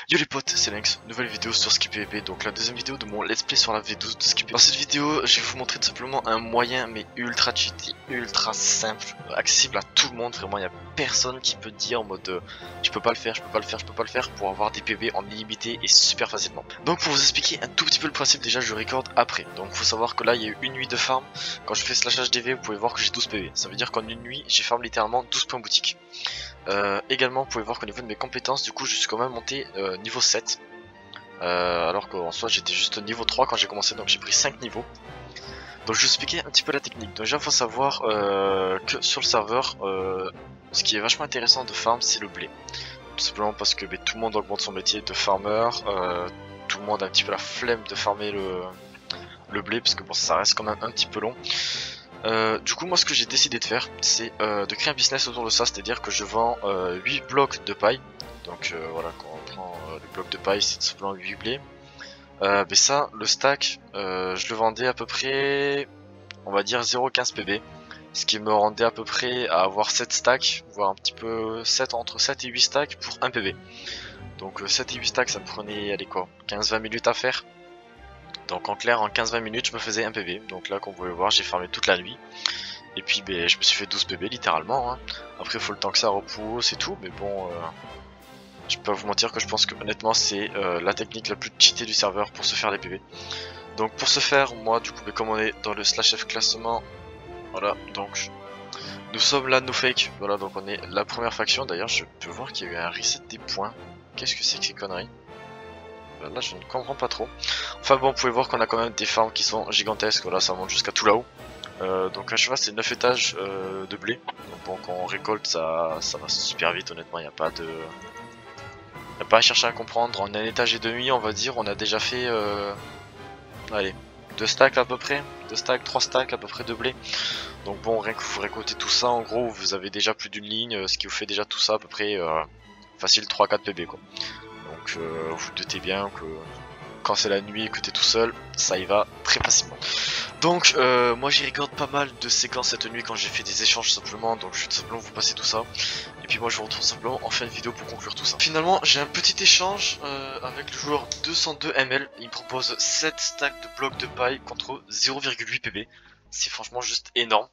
Yo les potes, c'est Lynx, nouvelle vidéo sur Ski PvP, donc la deuxième vidéo de mon let's play sur la V12 de Ski PvP. Dans cette vidéo, je vais vous montrer tout simplement un moyen mais ultra cheaté, ultra simple, accessible à tout le monde, vraiment il n'y a personne qui peut dire en mode je peux pas le faire, je peux pas le faire, je peux pas le faire pour avoir des PV en illimité et super facilement. Donc pour vous expliquer un tout petit peu le principe, déjà je record après, donc faut savoir que là il y a eu une nuit de farm, quand je fais slash HDV vous pouvez voir que j'ai 12 PV, ça veut dire qu'en une nuit j'ai farm littéralement 12 points boutique. Également, vous pouvez voir qu'au niveau de mes compétences, du coup, je suis quand même monté niveau 7. Alors qu'en soi, j'étais juste niveau 3 quand j'ai commencé, donc j'ai pris 5 niveaux. Donc, je vais vous expliquer un petit peu la technique. Donc, déjà, il faut savoir que sur le serveur, ce qui est vachement intéressant de farm, c'est le blé. Tout simplement parce que tout le monde augmente son métier de farmer. Tout le monde a un petit peu la flemme de farmer le blé, parce que bon, ça reste quand même un petit peu long. Du coup moi ce que j'ai décidé de faire c'est de créer un business autour de ça, c'est à dire que je vends 8 blocs de paille. Donc voilà, quand on prend les blocs de paille c'est tout simplement 8 blés. Mais ça le stack je le vendais à peu près on va dire 0,15 PB, ce qui me rendait à peu près à avoir 7 stacks, voire un petit peu 7, entre 7 et 8 stacks pour 1 PB. Donc 7 et 8 stacks ça me prenait allez quoi 15-20 minutes à faire. Donc en clair en 15-20 minutes je me faisais un PB, donc là comme vous pouvez voir j'ai farmé toute la nuit. Et puis je me suis fait 12 PB littéralement hein. Après il faut le temps que ça repousse et tout, mais bon je peux pas vous mentir que je pense que honnêtement c'est la technique la plus cheatée du serveur pour se faire des PB. Donc pour ce faire, moi du coup comme on est dans le slash F classement, voilà donc nous sommes là no fake, voilà donc on est la première faction. D'ailleurs je peux voir qu'il y a eu un reset des points, qu'est-ce que c'est que ces conneries? Là je ne comprends pas trop. Enfin bon, vous pouvez voir qu'on a quand même des farms qui sont gigantesques, voilà ça monte jusqu'à tout là-haut. Donc à cheval c'est 9 étages de blé. Donc bon, quand on récolte ça va super vite honnêtement, il n'y a pas de... Y a pas à chercher à comprendre. En un étage et demi on va dire, on a déjà fait... Allez, 2 stacks à peu près, 2 stacks, 3 stacks à peu près de blé. Donc bon, rien que vous récoltez tout ça, en gros vous avez déjà plus d'une ligne, ce qui vous fait déjà tout ça à peu près facile 3-4 PB quoi. Donc vous doutez bien que quand c'est la nuit et que t'es tout seul, ça y va très facilement. Donc moi j'y regarde pas mal de séquences cette nuit quand j'ai fait des échanges simplement, donc je vais tout simplement vous passer tout ça. Et puis moi je vous retrouve simplement en fin de vidéo pour conclure tout ça. Finalement j'ai un petit échange avec le joueur 202 ML, il me propose 7 stacks de blocs de paille contre 0,8 PB. C'est franchement juste énorme.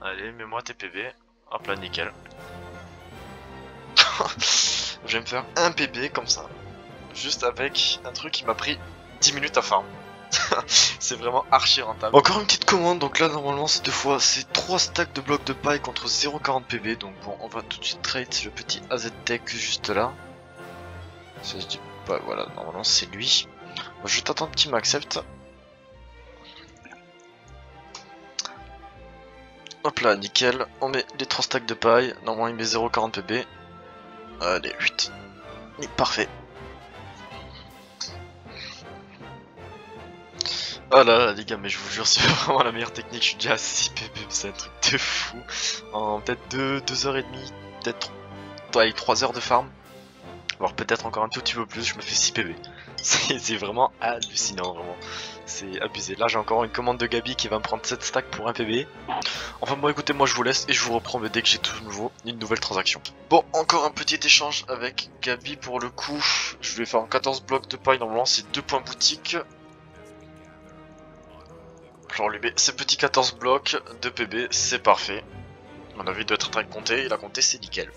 Allez, mets-moi tes PB, hop là nickel. Je vais me faire un PB comme ça, juste avec un truc qui m'a pris 10 minutes à farm. C'est vraiment archi rentable. Encore une petite commande, donc là normalement c'est 2 fois, c'est 3 stacks de blocs de paille contre 0,40 PB. Donc bon, on va tout de suite trade le petit AZ Tech juste là. Ça je dis pas, voilà, normalement c'est lui. Je t'attends petit m'accepte. Hop là, nickel, on met les 3 stacks de paille, normalement il met 0,40 PB. Allez, 8. Parfait. Oh là là les gars, mais je vous jure c'est vraiment la meilleure technique, je suis déjà à 6 PB, c'est un truc de fou. En peut-être 2h30, peut-être 3 heures de farm, voire peut-être encore un tout petit peu plus, je me fais 6 PB. C'est vraiment hallucinant, vraiment. C'est abusé. Là j'ai encore une commande de Gabi qui va me prendre 7 stacks pour 1 PB. Enfin bon écoutez, moi je vous laisse et je vous reprends dès que j'ai tout nouveau une nouvelle transaction. Bon, encore un petit échange avec Gabi pour le coup. Je vais faire 14 blocs de paille, normalement c'est 2 points boutique. Alors lui met ces petits 14 blocs de PB, c'est parfait. Mon avis doit être en train de compter, il a compté, c'est nickel.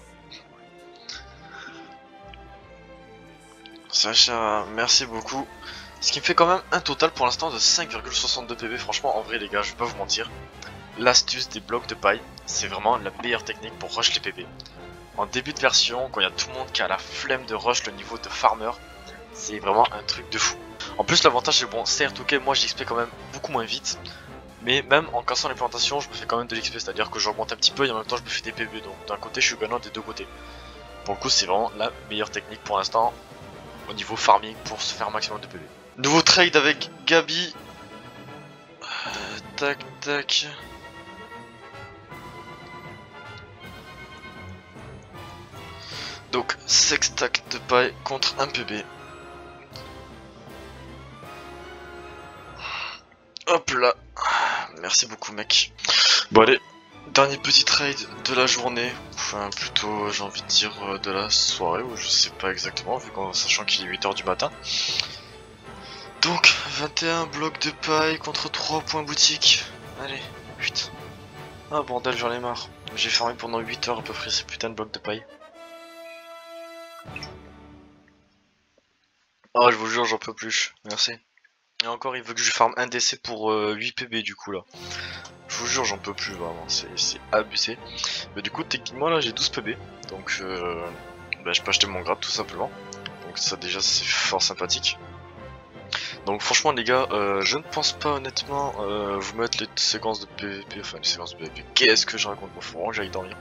Sacha, merci beaucoup. Ce qui me fait quand même un total pour l'instant de 5,62 PB. Franchement, en vrai les gars, je vais pas vous mentir. L'astuce des blocs de paille, c'est vraiment la meilleure technique pour rush les PB. En début de version, quand il y a tout le monde qui a la flemme de rush le niveau de farmer, c'est vraiment un truc de fou. En plus l'avantage c'est bon, certes ok, moi j'XP quand même beaucoup moins vite, mais même en cassant les plantations je me fais quand même de l'XP, c'est à dire que j'augmente un petit peu et en même temps je me fais des PB, donc d'un côté je suis gagnant des deux côtés. Pour le coup c'est vraiment la meilleure technique pour l'instant au niveau farming pour se faire un maximum de PB. Nouveau trade avec Gabi. Tac tac. Donc 6 stacks de paille contre 1 PB. Hop là. Merci beaucoup mec. Bon allez, dernier petit trade de la journée. enfin plutôt j'ai envie de dire de la soirée, ou je sais pas exactement, vu qu'en sachant qu'il est 8 h du matin. Donc 21 blocs de paille contre 3 points boutique. Allez, 8. Ah bordel, j'en ai marre. J'ai fermé pendant 8 heures à peu près ces putains de blocs de paille. Oh, je vous jure, j'en peux plus. Merci. Et encore, il veut que je farme un décès pour 8 PB du coup là. Je vous jure, j'en peux plus vraiment, c'est abusé. Mais du coup, techniquement là, j'ai 12 PB. Donc, je peux acheter mon grade tout simplement. Donc ça déjà, c'est fort sympathique. Donc franchement les gars, je ne pense pas honnêtement vous mettre les séquences de PVP, enfin les séquences de PVP, qu'est-ce que je raconte, bon, faut vraiment que j'aille dormir.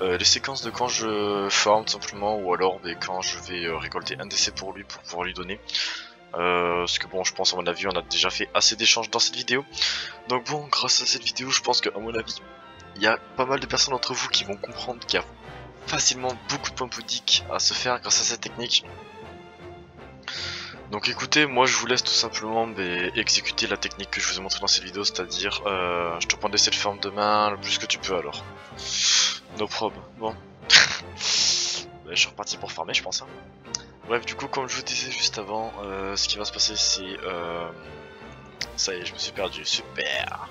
Les séquences de quand je farm tout simplement, ou alors quand je vais récolter un décès pour lui, pour pouvoir lui donner. Parce que bon, je pense à mon avis on a déjà fait assez d'échanges dans cette vidéo. Donc bon, grâce à cette vidéo, je pense qu'à mon avis, il y a pas mal de personnes d'entre vous qui vont comprendre qu'il y a facilement beaucoup de points bouddhiques à se faire grâce à cette technique. Donc écoutez, moi je vous laisse tout simplement exécuter la technique que je vous ai montré dans cette vidéo, c'est-à-dire je te prends d'essai de farm demain le plus que tu peux alors. No prob, bon. Je suis reparti pour farmer je pense. Hein. Bref, du coup comme je vous disais juste avant, ce qui va se passer c'est... Ça y est, je me suis perdu, super.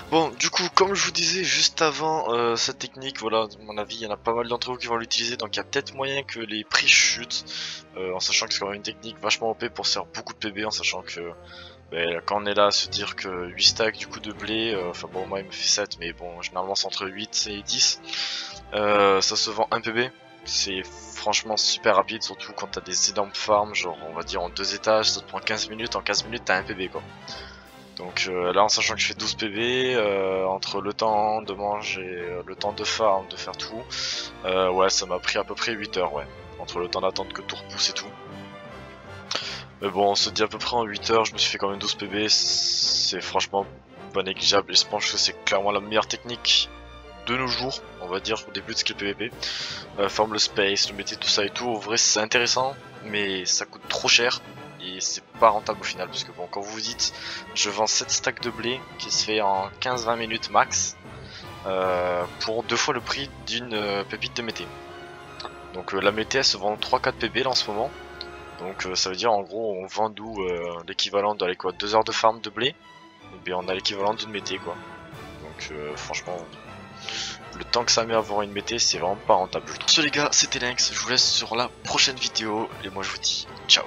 Bon, du coup, comme je vous disais juste avant, cette technique, voilà, à mon avis, il y en a pas mal d'entre vous qui vont l'utiliser, donc il y a peut-être moyen que les prix chutent, en sachant que c'est quand même une technique vachement OP pour se faire beaucoup de PB, en sachant que quand on est là à se dire que 8 stacks du coup de blé, enfin bon, moi il me fait 7, mais bon, généralement c'est entre 8 et 10, ça se vend 1 PB. C'est franchement super rapide, surtout quand t'as des énormes farms, genre on va dire en 2 étages, ça te prend 15 minutes, en 15 minutes t'as 1 PB quoi. Donc là en sachant que je fais 12 PV, entre le temps de manger, le temps de farm, de faire tout, ouais ça m'a pris à peu près 8 heures ouais. Entre le temps d'attendre que tout repousse et tout. Mais bon on se dit à peu près en 8 heures je me suis fait quand même 12 PV, c'est franchement pas négligeable et je pense que c'est clairement la meilleure technique de nos jours, on va dire au début de skill PVP. Forme le space, le métier, tout ça et tout, au vrai c'est intéressant mais ça coûte trop cher. Et c'est pas rentable au final parce que bon quand vous vous dites je vends 7 stacks de blé qui se fait en 15-20 minutes max pour 2 fois le prix d'une pépite de mété. Donc la mété elle se vend 3-4 PB là en ce moment. Donc ça veut dire en gros on vend d'où l'équivalent d'aller quoi 2 heures de farm de blé. Et bien on a l'équivalent d'une mété quoi. Donc franchement le temps que ça met à avoir une mété c'est vraiment pas rentable je trouve. Sur les gars c'était Lynx, je vous laisse sur la prochaine vidéo et moi je vous dis ciao.